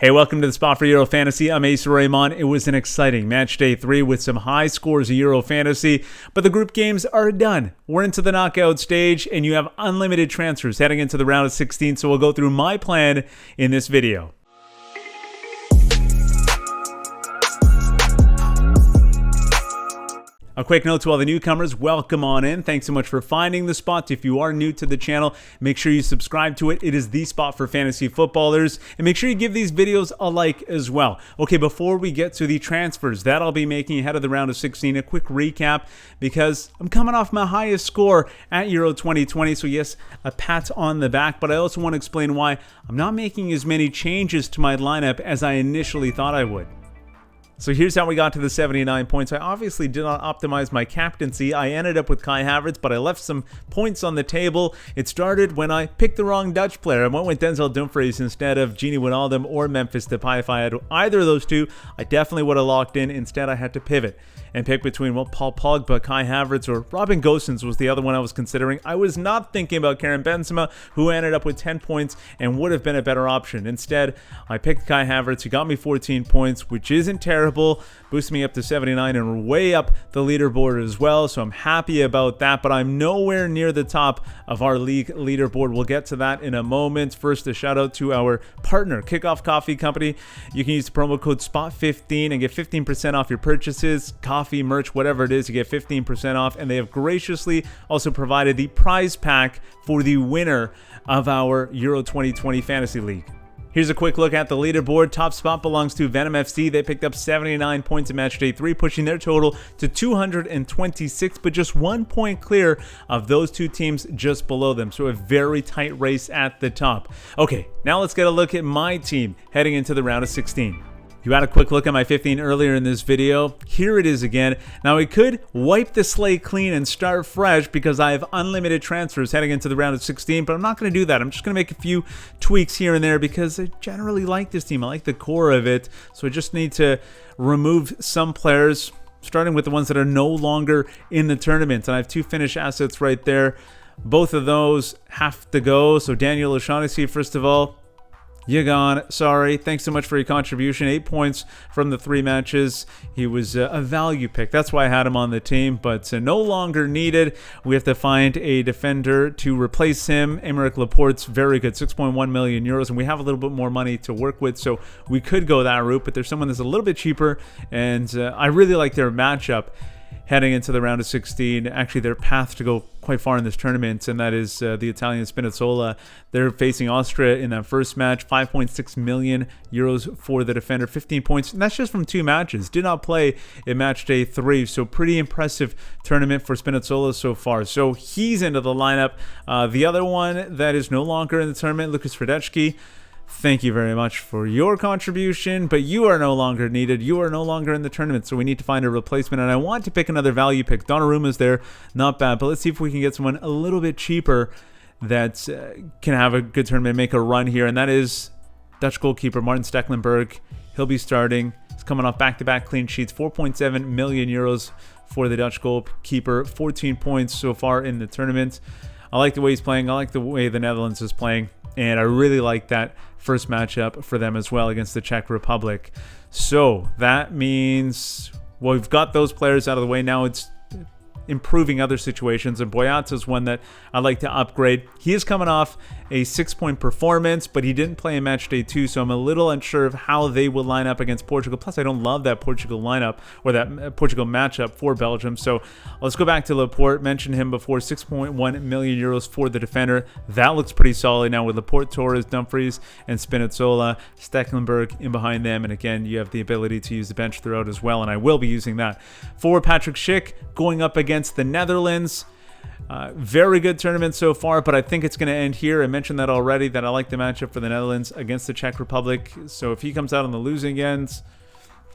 Hey, welcome to the Spot for Euro Fantasy. I'm Asa Rehman. It was an exciting match day 3 with some high scores in Euro Fantasy, but the group games are done. We're into the knockout stage, and you have unlimited transfers heading into the round of 16, so we'll go through my plan in this video. A quick note to all the newcomers, welcome on in. Thanks so much for finding the spot. If you are new to the channel, make sure you subscribe to it. It is the spot for fantasy footballers. And make sure you give these videos a like as well. Okay, before we get to the transfers that I'll be making ahead of the round of 16, a quick recap because I'm coming off my highest score at Euro 2020. So yes, a pat on the back, but I also want to explain why I'm not making as many changes to my lineup as I initially thought I would. So here's how we got to the 79 points. I obviously did not optimize my captaincy. I ended up with Kai Havertz, but I left some points on the table. It started when I picked the wrong Dutch player. I went with Denzel Dumfries instead of Gini Wijnaldum or Memphis Depay. If I had either of those two, I definitely would have locked in. Instead, I had to pivot and pick between, Paul Pogba, Kai Havertz, or Robin Gosens was the other one I was considering. I was not thinking about Karim Benzema, who ended up with 10 points and would have been a better option. Instead, I picked Kai Havertz, who got me 14 points, which isn't terrible, boosted me up to 79 and way up the leaderboard as well, so I'm happy about that, but I'm nowhere near the top of our league leaderboard. We'll get to that in a moment. First, a shout out to our partner, Kickoff Coffee Company. You can use the promo code SPOT15 and get 15% off your purchases, coffee, merch, whatever it is, you get 15% off, and they have graciously also provided the prize pack for the winner of our Euro 2020 Fantasy League. Here's a quick look at the leaderboard. Top spot belongs to Venom FC. They picked up 79 points in match day 3, pushing their total to 226, but just 1 point clear of those two teams just below them. So a very tight race at the top. Okay, now let's get a look at my team heading into the round of 16. You had a quick look at my 15 earlier in this video. Here it is again. Now I could wipe the slate clean and start fresh because I have unlimited transfers heading into the round of 16, but I'm not going to do that. I'm just going to make a few tweaks here and there because I generally like this team. I like the core of it, so I just need to remove some players, starting with the ones that are no longer in the tournament. And I have two finished assets right there. Both of those have to go. So Daniel O'Shaughnessy, first of all, you're gone. Sorry. Thanks so much for your contribution. 8 points from the 3 matches. He was a value pick. That's why I had him on the team, but no longer needed. We have to find a defender to replace him. Aymeric Laporte's very good, 6.1 million euros, and we have a little bit more money to work with, so we could go that route, but there's someone that's a little bit cheaper, and I really like their matchup heading into the round of 16. Actually, their path to go quite far in this tournament, and that is the Italian Spinazzola. They're facing Austria in that first match. 5.6 million euros for the defender, 15 points, and that's just from 2 matches. Did not play in match day 3, so pretty impressive tournament for Spinazzola so far. So he's into the lineup. The other one that is no longer in the tournament, Lucas Radecki. Thank you very much for your contribution, but you are no longer needed. You are no longer in the tournament, so we need to find a replacement, and I want to pick another value pick. Donnarumma's there, not bad, but let's see if we can get someone a little bit cheaper that can have a good tournament, make a run here, and that is Dutch goalkeeper Martin Stecklenburg. He'll be starting. He's coming off back-to-back clean sheets, 4.7 million euros for the Dutch goalkeeper, 14 points so far in the tournament. I like the way he's playing. I like the way the Netherlands is playing. And I really like that first matchup for them as well against the Czech Republic. So that means, well, we've got those players out of the way. Now it's improving other situations, and Boyata's one that I'd like to upgrade. He is coming off a 6-point performance, but he didn't play in match day 2, so I'm a little unsure of how they will line up against Portugal. Plus, I don't love that Portugal lineup or that Portugal matchup for Belgium. So let's go back to Laporte. Mentioned him before, 6.1 million euros for the defender. That looks pretty solid now with Laporte, Torres, Dumfries, and Spinazzola, Stecklenburg in behind them. And again, you have the ability to use the bench throughout as well, and I will be using that. For Patrick Schick, going up against the Netherlands. Very good tournament so far, but I think it's going to end here. I mentioned that already, that I like the matchup for the Netherlands against the Czech Republic. So if he comes out on the losing ends,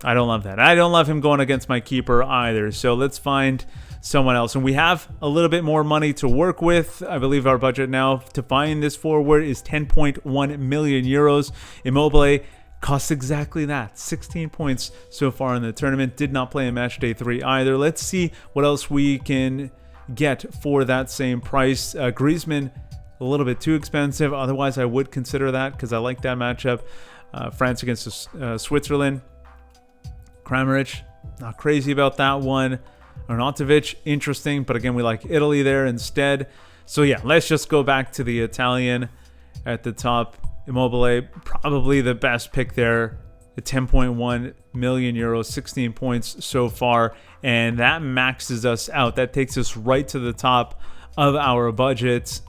I don't love that. I don't love him going against my keeper either. So let's find someone else. And we have a little bit more money to work with. I believe our budget now to find this forward is 10.1 million euros. Immobile costs exactly that, 16 points so far in the tournament. Did not play in match day 3 either. Let's see what else we can get for that same price. Griezmann, a little bit too expensive. Otherwise, I would consider that because I like that matchup. France against Switzerland. Kramaric, not crazy about that one. Arnautovic, interesting, but again, we like Italy there instead. So yeah, let's just go back to the Italian at the top. Immobile, probably the best pick there. At 10.1 million euros, 16 points so far, and that maxes us out. That takes us right to the top of our budget.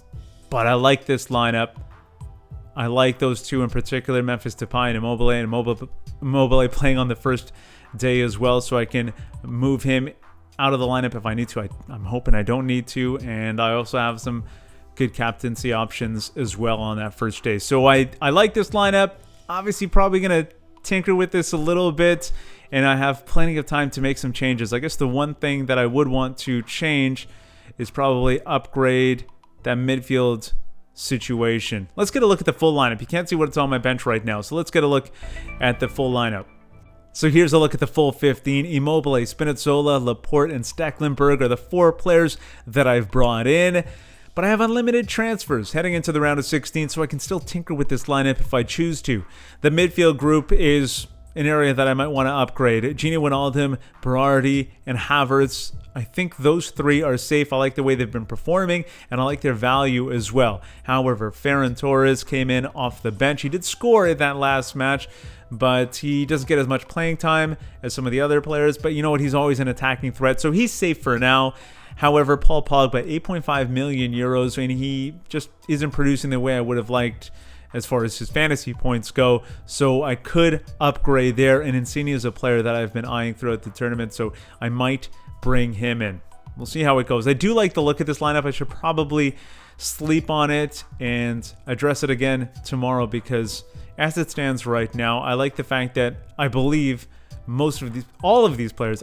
But I like this lineup. I like those two in particular, Memphis Depay and Immobile playing on the first day as well, so I can move him out of the lineup if I need to. I'm hoping I don't need to, and I also have some good captaincy options as well on that first day. So I like this lineup. Obviously, probably going to tinker with this a little bit, and I have plenty of time to make some changes. I guess the one thing that I would want to change is probably upgrade that midfield situation. Let's get a look at the full lineup. You can't see what's on my bench right now, so let's get a look at the full lineup. So here's a look at the full 15. Immobile, Spinazzola, Laporte, and Stecklenburg are the 4 players that I've brought in. But I have unlimited transfers heading into the round of 16, so I can still tinker with this lineup if I choose to. The midfield group is an area that I might want to upgrade. Gini Wijnaldum, Berardi, and Havertz. I think those 3 are safe. I like the way they've been performing, and I like their value as well. However, Ferran Torres came in off the bench. He did score in that last match, but he doesn't get as much playing time as some of the other players. But you know what? He's always an attacking threat, so he's safe for now. However, Paul Pogba, 8.5 million euros, and he just isn't producing the way I would have liked as far as his fantasy points go. So I could upgrade there, and Insigne is a player that I've been eyeing throughout the tournament, so I might bring him in. We'll see how it goes. I do like the look of this lineup. I should probably sleep on it and address it again tomorrow, because as it stands right now, I like the fact that I believe all of these players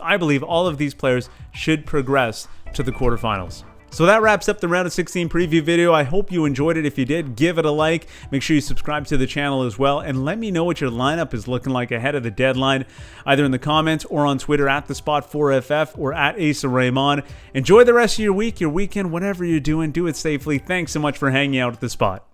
should progress to the quarterfinals. So that wraps up the round of 16 preview video. I hope you enjoyed it. If you did, give it a like. Make sure you subscribe to the channel as well, and let me know what your lineup is looking like ahead of the deadline, either in the comments or on Twitter at @thespot4ff or at Asa Rehman. Enjoy the rest of your week, your weekend, whatever you're doing. Do it safely. Thanks so much for hanging out at The Spot.